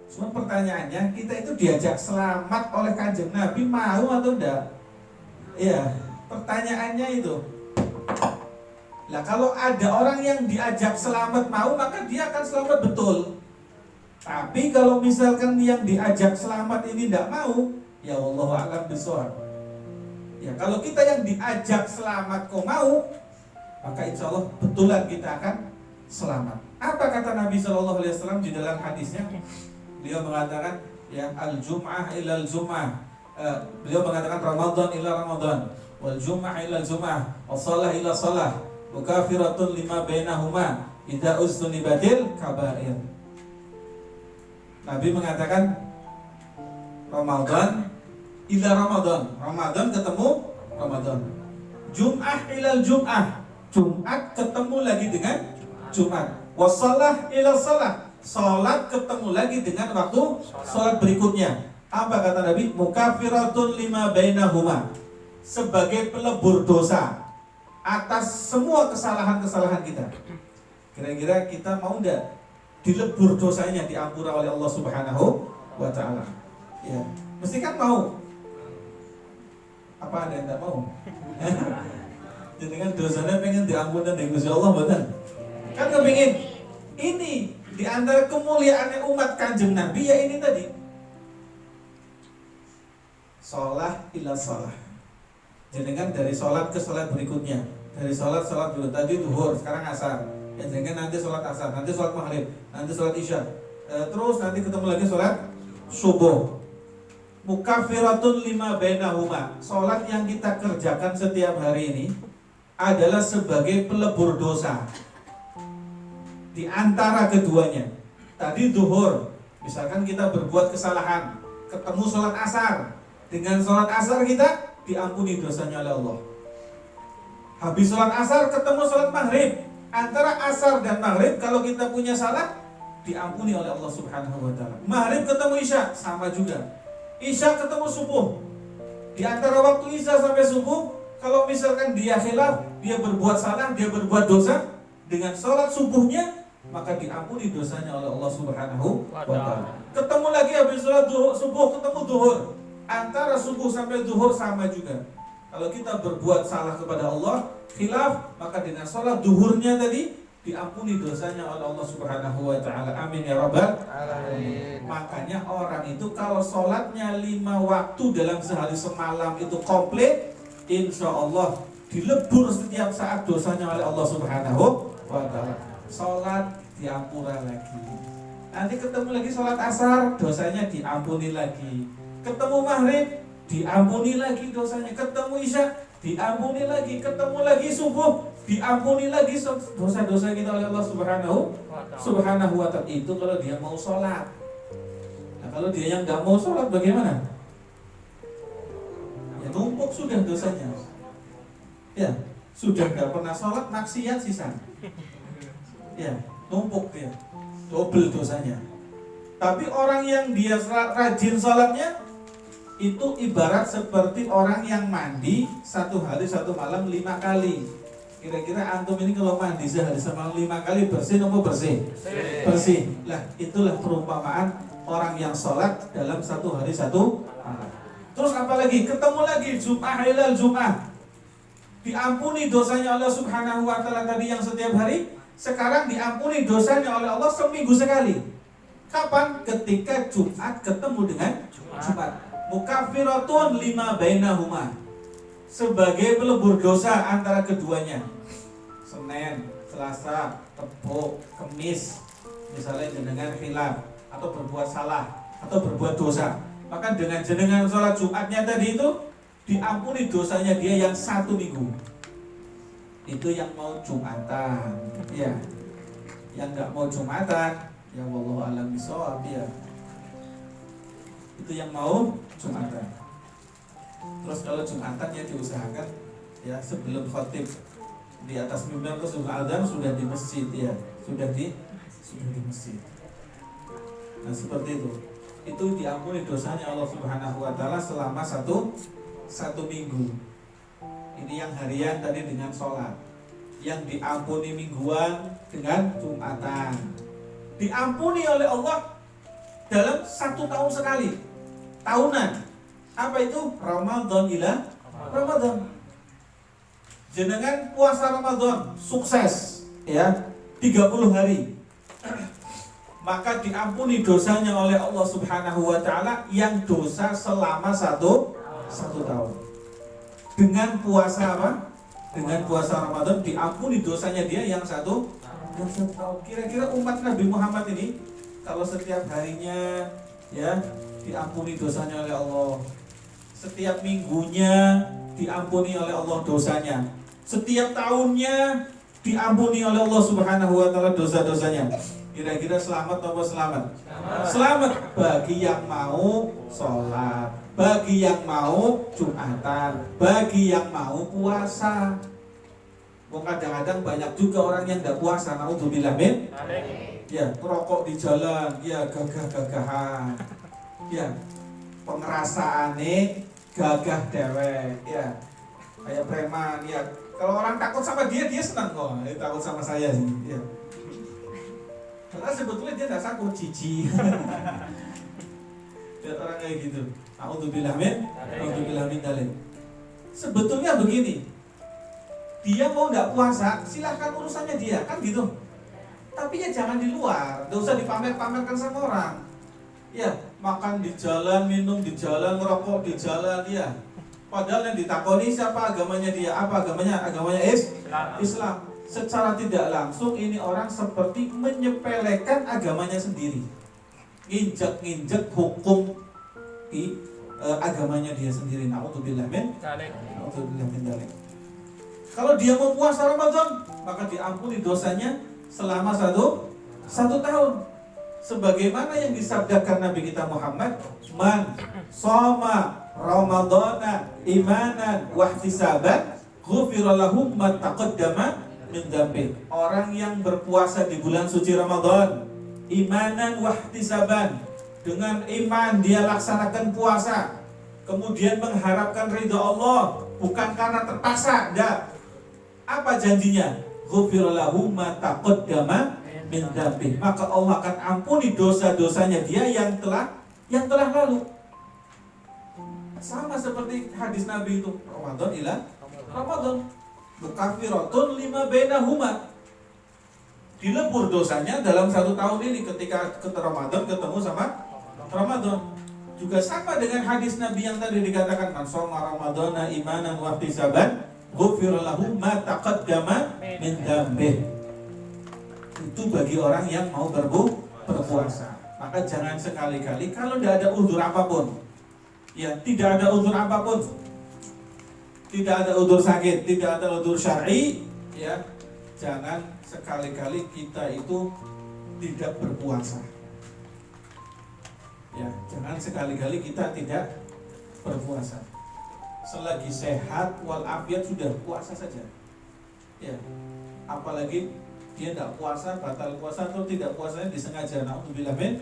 Cuma pertanyaannya, kita itu diajak selamat oleh Kanjeng Nabi, mau atau enggak? Iya, pertanyaannya itu. Lah kalau ada orang yang diajak selamat mau, maka dia akan selamat betul. Tapi kalau misalkan yang diajak selamat ini enggak mau, ya wallahu a'lam bishawab. Ya kalau kita yang diajak selamat kok mau, maka insya Allah betulan kita akan selamat. Apa kata Nabi SAW di dalam hadisnya? Beliau mengatakan, ya al-jum'ah ila al-jum'ah. Beliau mengatakan Ramadan ila Ramadan, wal jum'ah ila al-jum'ah, wa shalah ila shalah, mukafiratun lima bainahuma, idza ustunibatil kabair. Nabi mengatakan Ramadan ila Ramadan, Ramadan ketemu Ramadan. Jum'ah ila al-jum'ah, Jumat ketemu lagi dengan Jumat. Wa shalah ila shalah, salat ketemu lagi dengan waktu salat berikutnya. Apa kata Nabi? Mukafiratun lima bainahuma, sebagai pelebur dosa atas semua kesalahan-kesalahan kita. Kira-kira kita mau enggak dilebur dosanya, diampura oleh Allah Subhanahu wa taala? Ya, mesti kan mau. Apa ada yang enggak mau? Jadi kan dosanya pengen diampuni dari Gusti Allah, betul? Kan kepingin. Ini di antara kemuliaannya umat Kanjeng Nabi ya ini tadi. Sholat ila sholat. Jangan dari sholat ke sholat berikutnya. Dari sholat dulu tadi duhur, sekarang asar. Ya jangan nanti sholat asar, nanti sholat maghrib, nanti sholat isya. Terus nanti ketemu lagi sholat subuh. Mukafiratun lima bainahuma. Sholat yang kita kerjakan setiap hari ini adalah sebagai pelebur dosa di antara keduanya. Tadi duhur, misalkan kita berbuat kesalahan, ketemu sholat asar, dengan sholat asar kita diampuni dosanya oleh Allah. Habis sholat asar ketemu sholat maghrib, antara asar dan maghrib kalau kita punya salah diampuni oleh Allah Subhanahu wa taala. Maghrib ketemu isya sama juga. Isya ketemu subuh, di antara waktu isya sampai subuh kalau misalkan dia khilaf, dia berbuat salah, dia berbuat dosa, dengan sholat subuhnya maka diampuni dosanya oleh Allah Subhanahu wa taala. Ketemu lagi habis sholat subuh ketemu duhur, antara subuh sampai duhur sama juga. Kalau kita berbuat salah kepada Allah, khilaf, maka dengan sholat duhurnya tadi diampuni dosanya oleh Allah Subhanahu wa taala. Amin ya rabbal alamin. Makanya orang itu kalau sholatnya 5 waktu dalam sehari semalam itu komplit, insya Allah dilebur setiap saat dosanya oleh Allah Subhanahu wa taala. Sholat diampura lagi. Nanti ketemu lagi sholat asar, dosanya diampuni lagi. Ketemu maghrib, diampuni lagi dosanya. Ketemu isya, diampuni lagi. Ketemu lagi subuh, diampuni lagi dosa-dosa kita oleh Allah Subhanahu wa taala. Itu kalau dia mau sholat. Nah kalau dia yang nggak mau sholat bagaimana? Ya numpuk sudah dosanya. Ya sudah nggak pernah sholat, maksiat sisa. Ya numpuk dia, double dosanya. Tapi orang yang dia rajin sholatnya itu ibarat seperti orang yang mandi 1 hari 1 malam 5 kali. Kira-kira antum ini kalau mandi sehari semalam 5 kali bersih atau bersih? Bersih. Lah itulah perumpamaan orang yang sholat dalam 1 hari 1 malam. Terus apalagi ketemu lagi Jum'ah ilal Jum'ah, diampuni dosanya Allah Subhanahu wa taala tadi yang setiap hari. Sekarang diampuni dosanya oleh Allah seminggu sekali. Kapan? Ketika Jumat ketemu dengan Jumat. Mukafiratun lima bainahuma, sebagai pelebur dosa antara keduanya. Senin, Selasa, Rebo, Kamis, misalnya dengan khilaf atau berbuat salah atau berbuat dosa, maka dengan jenengan sholat Jumatnya tadi itu diampuni dosanya dia yang 1 minggu. Itu yang mau Jumatan, ya. Yang nggak mau Jumatan, ya wallahu a'lam bishawab, ya. Itu yang mau Jumatan. Terus kalau Jumatan ya diusahakan ya sebelum khotib di atas mimbar atau sebelum adzan sudah di masjid, ya. Sudah di masjid. Nah seperti itu. Itu diampuni dosanya Allah Subhanahu wa taala selama satu minggu. Ini yang harian tadi dengan sholat. Yang diampuni mingguan dengan Jumatan. diampuni oleh Allah dalam 1 tahun sekali, tahunan. Apa itu? Ramadan ila Ramadan. Jenengan puasa Ramadan sukses ya 30 hari, maka diampuni dosanya oleh Allah Subhanahu wa taala yang dosa selama satu tahun. Dengan puasa apa? Dengan puasa Ramadan diampuni dosanya dia yang satu tahun. Kira-kira umat Nabi Muhammad ini kalau setiap harinya ya diampuni dosanya oleh Allah, setiap minggunya diampuni oleh Allah dosanya, setiap tahunnya diampuni oleh Allah Subhanahu wa taala dosa-dosanya. Kira-kira selamat atau selamat? Selamat bagi yang mau sholat, bagi yang mau Jumatan, bagi yang mau puasa. Kadang-kadang banyak juga orang yang tidak puasa, naudzubillah min. Ya, rokok di jalan, ya gagah-gagahan. Ya, pengrasaane gagah dewek, ya. Kayak preman, ya. Kalau orang takut sama dia senang kok. Takut sama saya sih, ya. Karena sebetulnya dia tidak takut, cici. Lihat orang kayak gitu. Naudzubillah min dzalik. Sebetulnya begini, dia mau nggak puasa, silahkan urusannya dia, kan gitu. Tapi ya jangan di luar, nggak usah dipamer-pamerkan sama orang. Ya, makan di jalan, minum di jalan, merokok di jalan, ya. Padahal yang ditakoni siapa agamanya dia? Apa agamanya? Agamanya Islam. Secara tidak langsung ini orang seperti menyepelekan agamanya sendiri, nginjek hukum di agamanya dia sendiri. Naudzubillah min dzalik. Kalau dia mau puasa Ramadan, maka diampuni dosanya selama satu tahun. Sebagaimana yang disabdakan Nabi kita Muhammad, man shoma ramadhana imanan wa ihtisaban ghufira lahu ma taqaddama min dzambi. Orang yang berpuasa di bulan suci Ramadan imanan wa ihtisaban, dengan iman dia laksanakan puasa, kemudian mengharapkan ridha Allah, bukan karena terpaksa, enggak. Apa janjinya? Ghufira lahu ma taqaddama min dzambi. Maka Allah akan ampuni dosa-dosanya dia yang telah lalu. Sama seperti hadis Nabi itu, Ramadan ila Ramadan mukaffiratun lima bainahuma. Dilebur dosanya dalam 1 tahun ini ketika Ramadan ketemu sama Ramadan. Juga sama dengan hadis Nabi yang tadi dikatakan, man shoma ramadhana imanan wa ihtisaban ghufira lahu ma taqaddama min dzambi. Itu bagi orang yang mau berpuasa. Maka jangan sekali-kali kalau tidak ada uzur apapun, ya tidak ada uzur apapun, tidak ada uzur sakit, tidak ada uzur syar'i, ya jangan sekali-kali kita itu tidak berpuasa. Ya, jangan sekali-kali kita tidak berpuasa. Selagi sehat walafiat sudah puasa saja. Ya, apalagi dia tidak puasa, batal puasa atau tidak puasanya disengaja. Naudzubillah min.